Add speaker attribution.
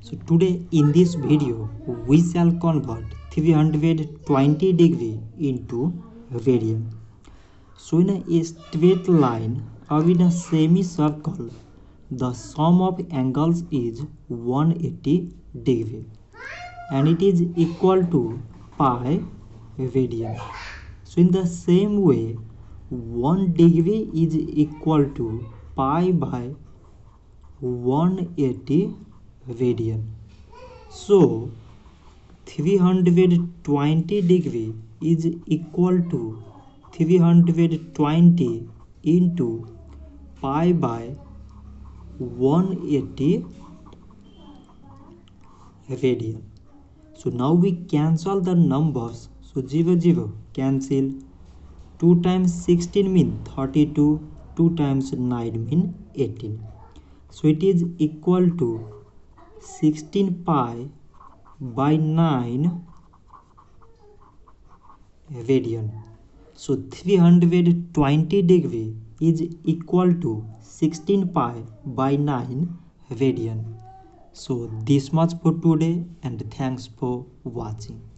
Speaker 1: So today in this video we shall convert 320 degree into radian. So in a straight line or in a semicircle, the sum of angles is 180 degree and it is equal to pi radian. So in the same way, 1 degree is equal to pi by 180 radian. So 320 degree is equal to 320 into pi by 180 radian. So now we cancel the numbers. So 0 0 cancel. 2 times 16 mean 32, 2 times 9 mean 18. So it is equal to 16 pi by 9 radian. So 320 degree is equal to 16 pi by 9 radian. So this much for today and thanks for watching.